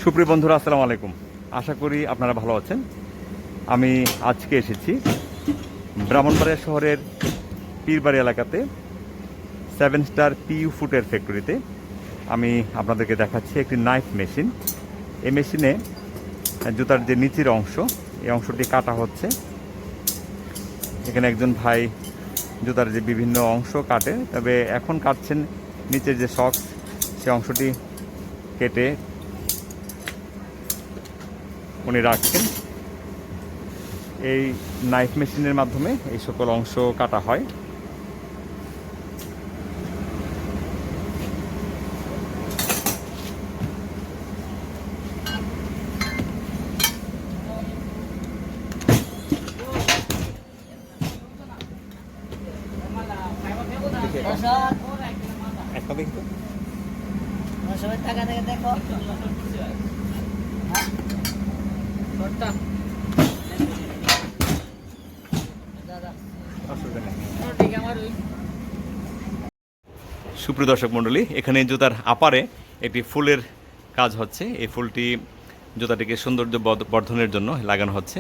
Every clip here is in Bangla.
সুপ্রিয় বন্ধুরা, আসসালামু আলাইকুম। আশা করি আপনারা ভালো আছেন। আমি আজকে এসেছি ব্রাহ্মণবাড়িয়া শহরের পীরবাড়ি এলাকাতে 7 স্টার পিইউ ফুটের ফ্যাক্টরিতে। আমি আপনাদেরকে দেখাচ্ছি একটি নাইফ মেশিন। এই মেশিনে জুতার যে নিচের অংশ, এই অংশটি কাটা হচ্ছে। এখানে একজন ভাই জুতার যে বিভিন্ন অংশ কাটে, তবে এখন কাটছেন নিচের যে সক্স, সে অংশটি কেটে উনি রাখছেন। এই নাইফ মেশিনের মাধ্যমে এই সকল অংশ কাটা হয়। সুপ্রিয় দর্শক মণ্ডলী, এখানে জুতার আপারে একটি ফুলের কাজ হচ্ছে। এই ফুলটি জুতাটিকে সৌন্দর্য বর্ধনের জন্য লাগানো হচ্ছে।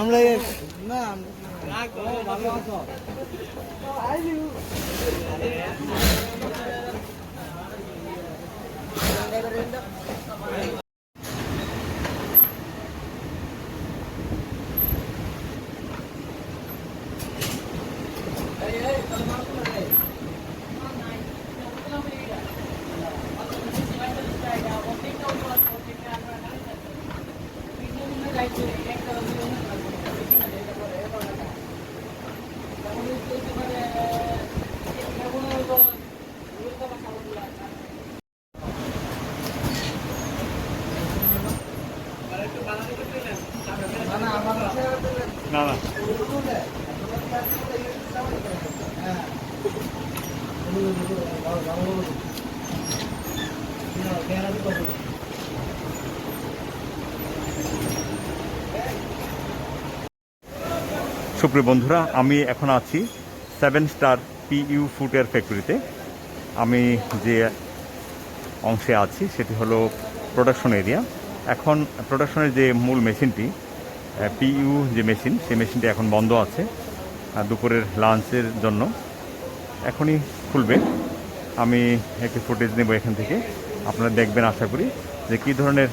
আমরা না ভালো আছো না না সুপ্রিয় বন্ধুরা, আমি এখন আছি 7 স্টার পিইউ ফুটের ফ্যাক্টরিতে। আমি যে অংশে আছি সেটি হলো প্রোডাকশন এরিয়া। এখন প্রোডাকশনের যে মূল মেশিনটি পিইউ যে মেশিন, সেই মেশিনটি এখন বন্ধ আছে দুপুরের লাঞ্চের জন্য। এখনই খুলবে। আমি একটি ফুটেজ নেব এখান থেকে, আপনারা দেখবেন আশা করি যে কী ধরনের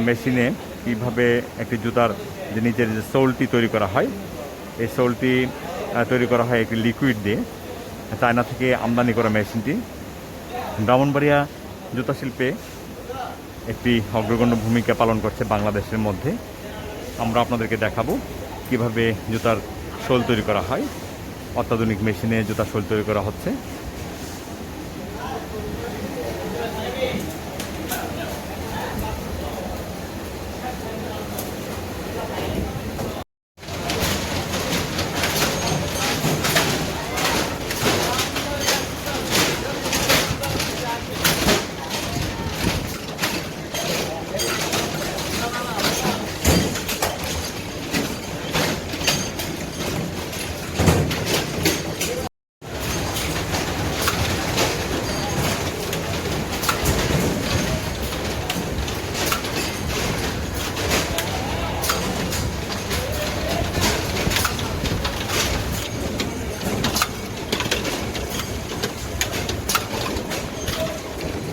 মেশিনে কীভাবে একটি জুতার যে নিচের যে সোলটি তৈরি করা হয়, এই সোলটি তৈরি করা হয় একটি লিকুইড দিয়ে, চায়না থেকে আমদানি করা মেশিনটি। ব্রাহ্মণবাড়িয়া জুতা শিল্পে একটি অগ্রগণ্য ভূমিকা পালন করছে বাংলাদেশের মধ্যে। আমরা আপনাদেরকে দেখাবো কিভাবে জুতার সোল তৈরি করা হয়। অত্যাধুনিক মেশিনে জুতার সোল তৈরি করা হচ্ছে।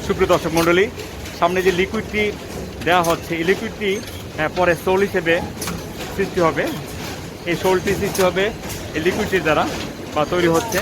সুপ্রিয় দর্শক মণ্ডলী, সামনে যে লিকুইডটি দেওয়া হচ্ছে, এই লিকুইডটি পরে সোল হিসেবে সৃষ্টি হবে। এই সোলটি সৃষ্টি হবে এই লিকুইডটির দ্বারা বা তৈরি হচ্ছে।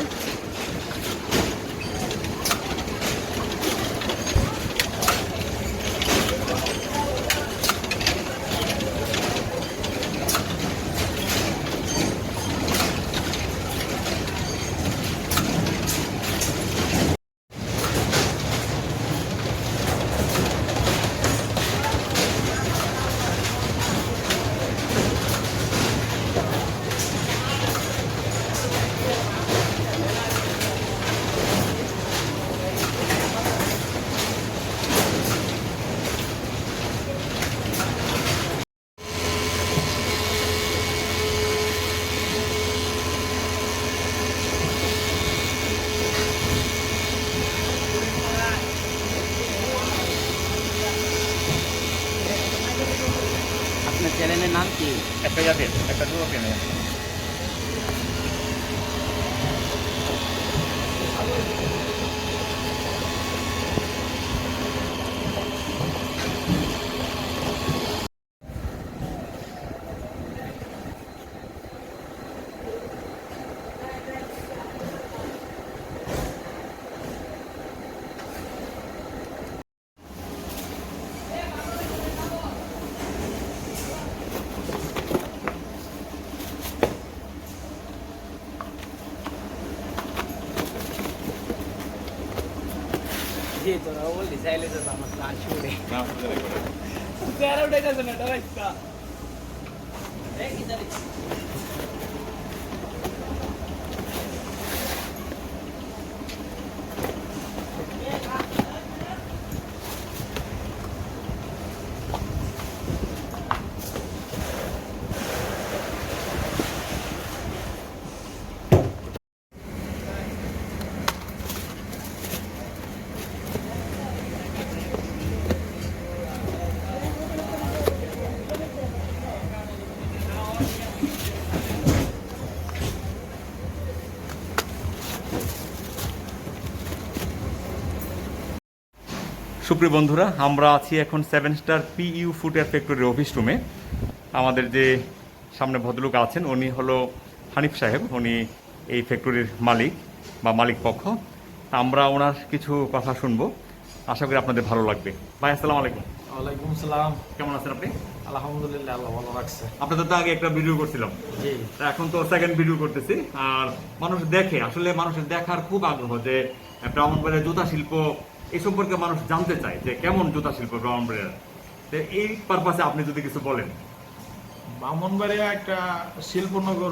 আপনার চ্যানেলের নাম কি? একটা জাতের একটা জোড়া পেনে জি তোরা বললি চাইলে তো আমার প্ল্যান শুনে না তেরো টাকা না ডরাইস্তা এই কি জানি সুপ্রিয় বন্ধুরা, আমরা আছি এখন 7 স্টার পিইউ ফুটওয়্যার ফ্যাক্টরির অফিস রুমে। আমাদের যে সামনে ভদ্রলোক আছেন উনি হলো হানিফ সাহেব, উনি এই ফ্যাক্টরির মালিক বা মালিক পক্ষ। আমরা ওনার কিছু কথা শুনবো, আশা করি আপনাদের ভালো লাগবে। ভাই আসসালামু আলাইকুম। ওয়ালাইকুম সালাম। কেমন আছেন আপনি? আলহামদুলিল্লাহ, আল্লাহ ভালো রাখছে। আপনাদের তো আগে একটা ভিডিও করছিলাম, জি এখন তো সেকেন্ড ভিডিও করতেছি। আর মানুষ দেখে, আসলে মানুষের দেখার খুব আগ্রহ যে ব্রাহ্মণবাড়িয়ার জুতা শিল্প এই সম্পর্কে মানুষ জানতে চায় যে কেমন জুতা শিল্প ব্রাহ্মণবাড়িয়ার। তো এই পারপাসে আপনি যদি কিছু বলেন। ব্রাহ্মণবাড়িয়া একটা শিল্পনগর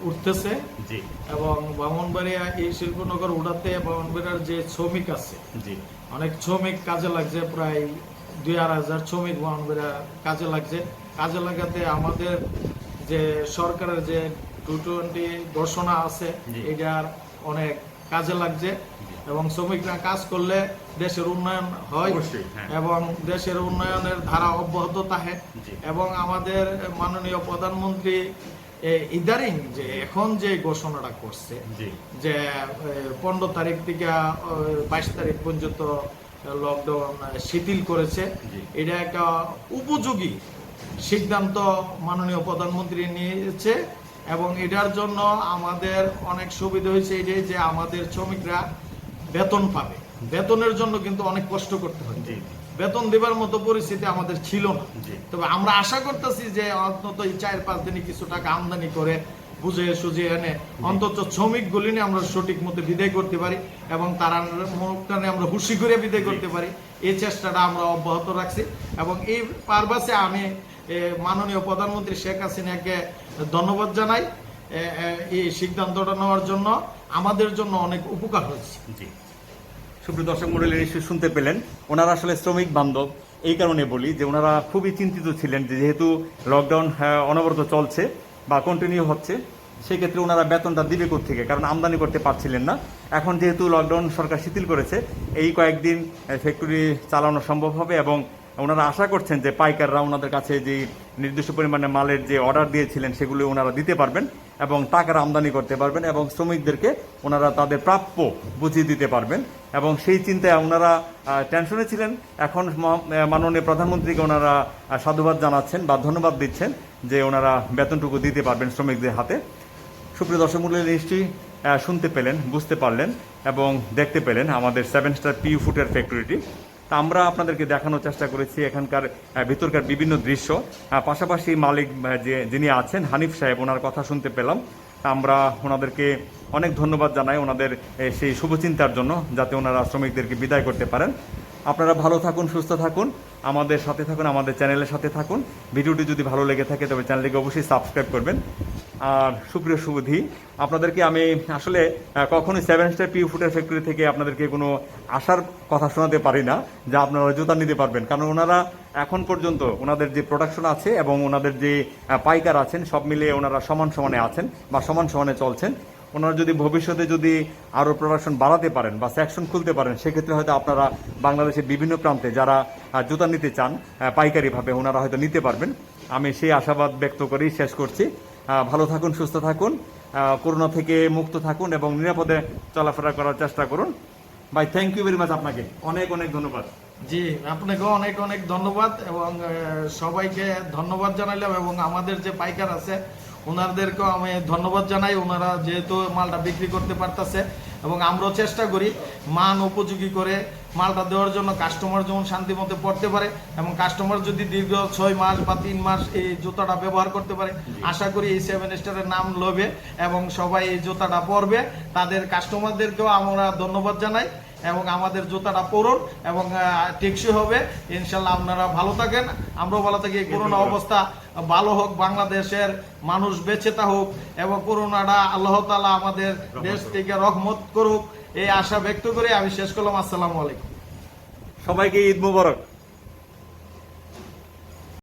উঠতেছে জি এবং ব্রাহ্মণবাড়িয়া এই শিল্পনগর উঠাতে ব্রাহ্মণবাড়িয়ার যে শ্রমিক আছে, জি অনেক শ্রমিক কাজে লাগছে, প্রায় 2,500 শ্রমিক ব্রাহ্মণবাড়িয়া কাজে লাগছে। কাজে লাগাতে আমাদের যে সরকারের যে 220 ঘোষণা আছে, জি। এটার অনেক কাজে লাগছে এবং শ্রমিকরা কাজ করলে দেশের উন্নয়ন হয় অবশ্যই, হ্যাঁ। এবং দেশের উন্নয়নের ধারা অব্যাহত থাকে জি। এবং আমাদের মাননীয় প্রধানমন্ত্রী ইদারিং যে এখন যে ঘোষণাটা করছে জি। যে 15 তারিখ থেকে 22 তারিখ পর্যন্ত লকডাউন শিথিল করেছে, জি। এটা একটা উপযোগী সিদ্ধান্ত মাননীয় প্রধানমন্ত্রী নিয়েছে এবং এটার জন্য আমাদের অনেক সুবিধা হয়েছে এটাই যে আমাদের শ্রমিকরা বেতন পাবে। বেতনের জন্য কিন্তু অনেক কষ্ট করতে হয়, জি। বেতন দেবার মতো পরিস্থিতি আমাদের ছিল না। জি। তবে আমরা আশা করতেছি যে অন্তত এই 4-5 দিনে কিছু টাকা আমদানি করে বুঝে সুঝিয়ে এনে অন্তত শ্রমিকগুলি নিয়ে আমরা সঠিক মতো বিদায় করতে পারি এবং তারা মুখটানে আমরা খুশি করে বিদায় করতে পারি, এই চেষ্টাটা আমরা অব্যাহত রাখছি। এবং এই পারপাসে আমি মাননীয় প্রধানমন্ত্রী শেখ হাসিনাকে ধন্যবাদ জানাই এই সিদ্ধান্তটা নেওয়ার জন্য, আমাদের জন্য অনেক উপকার হয়েছে। জি। সুপ্রিয় দর্শক মণ্ডলী, নিশ্চয়ই শুনতে পেলেন, ওনারা আসলে শ্রমিক বান্ধব। এই কারণে বলি যে ওনারা খুবই চিন্তিত ছিলেন যে যেহেতু লকডাউন অনবরত চলছে বা কন্টিনিউ হচ্ছে, সেক্ষেত্রে ওনারা বেতনটা দিবে কোত্থেকে, কারণ আমদানি করতে পারছিলেন না। এখন যেহেতু লকডাউন সরকার শিথিল করেছে, এই কয়েকদিন ফ্যাক্টরি চালানো সম্ভব হবে এবং ওনারা আশা করছেন যে পাইকাররা ওনাদের কাছে যে নির্দিষ্ট পরিমাণে মালের যে অর্ডার দিয়েছিলেন সেগুলো ওনারা দিতে পারবেন এবং টাকার আমদানি করতে পারবেন এবং শ্রমিকদেরকে ওনারা তাদের প্রাপ্য বুঝিয়ে দিতে পারবেন। এবং সেই চিন্তায় ওনারা টেনশনে ছিলেন। এখন মাননীয় প্রধানমন্ত্রীকে ওনারা সাধুবাদ জানাচ্ছেন বা ধন্যবাদ দিচ্ছেন যে ওনারা বেতনটুকু দিতে পারবেন শ্রমিকদের হাতে। সুপ্রিয় দর্শক মণ্ডলী, নিশ্চয়ই শুনতে পেলেন, বুঝতে পারলেন এবং দেখতে পেলেন আমাদের 7 স্টার পিইউ ফুটওয়্যার ফ্যাক্টরিটি। তা আমরা আপনাদেরকে দেখানোর চেষ্টা করেছি এখানকার ভিতরকার বিভিন্ন দৃশ্য। পাশাপাশি মালিক যিনি আছেন হানিফ সাহেব, ওনার কথা শুনতে পেলাম। তা আমরা ওনাদেরকে অনেক ধন্যবাদ জানাই ওনাদের সেই শুভচিন্তার জন্য, যাতে ওনারা শ্রমিকদেরকে বিদায় করতে পারেন। আপনারা ভালো থাকুন, সুস্থ থাকুন, আমাদের সাথে থাকুন, আমাদের চ্যানেলের সাথে থাকুন। ভিডিওটি যদি ভালো লেগে থাকে তবে চ্যানেলটিকে অবশ্যই সাবস্ক্রাইব করবেন। আর সুপ্রিয় সুবুদ্ধি, আপনাদেরকে আমি আসলে কখনোই 7 স্টার পিইউ ফুটওয়্যার ফ্যাক্টরি থেকে আপনাদেরকে কোনো আশার কথা শোনাতে পারি না যে আপনারা জুতা নিতে পারবেন, কারণ ওনারা এখন পর্যন্ত ওনাদের যে প্রোডাকশন আছে এবং ওনাদের যে পাইকার আছেন সব মিলিয়ে ওনারা সমান সমানে আছেন বা সমান সমানে চলছেন। ওনারা যদি ভবিষ্যতে যদি আরও প্রোডাকশন বাড়াতে পারেন বা সেকশন খুলতে পারেন, সেক্ষেত্রে হয়তো আপনারা বাংলাদেশের বিভিন্ন প্রান্তে যারা জুতা নিতে চান পাইকারিভাবে, ওনারা হয়তো নিতে পারবেন। আমি সেই আশাবাদ ব্যক্ত করেই শেষ করছি। ভালো থাকুন, সুস্থ থাকুন, করোনা থেকে মুক্ত থাকুন এবং নিরাপদে চলাফেরা করার চেষ্টা করুন। ভাই, থ্যাংক ইউ ভেরি মাচ, আপনাকে অনেক অনেক ধন্যবাদ। জি, আপনাকেও অনেক অনেক ধন্যবাদ এবং সবাইকে ধন্যবাদ জানাইলাম এবং আমাদের যে পাইকার আছে ওনাদেরকেও আমি ধন্যবাদ জানাই। ওনারা যেহেতু মালটা বিক্রি করতে পারতেছে এবং আমরাও চেষ্টা করি মান উপযোগী করে মালটা দেওয়ার জন্য, কাস্টমার যেমন শান্তি মতো পড়তে পারে এবং কাস্টমার যদি দীর্ঘ 6 মাস বা 3 মাস এই জুতাটা ব্যবহার করতে পারে, আশা করি এই 7 স্টারের নাম লবে এবং সবাই এই জুতাটা পরবে। তাদের কাস্টমারদেরকেও আমরা ধন্যবাদ জানাই এবং আমাদের জুতাটা পরুন এবং টেকসই হবে ইনশাল্লাহ। আপনারা ভালো থাকেন, আমরাও ভালো থাকি। করোনা অবস্থা ভালো হোক, বাংলাদেশের মানুষ বেঁচে থাকুক এবং করোনাটা আল্লাহ তাআলা আমাদের দেশ থেকে রহমত করুক, এই আশা ব্যক্ত করে আমি শেষ করলাম। আসসালামু আলাইকুম। সবাইকে ঈদ মুবারক।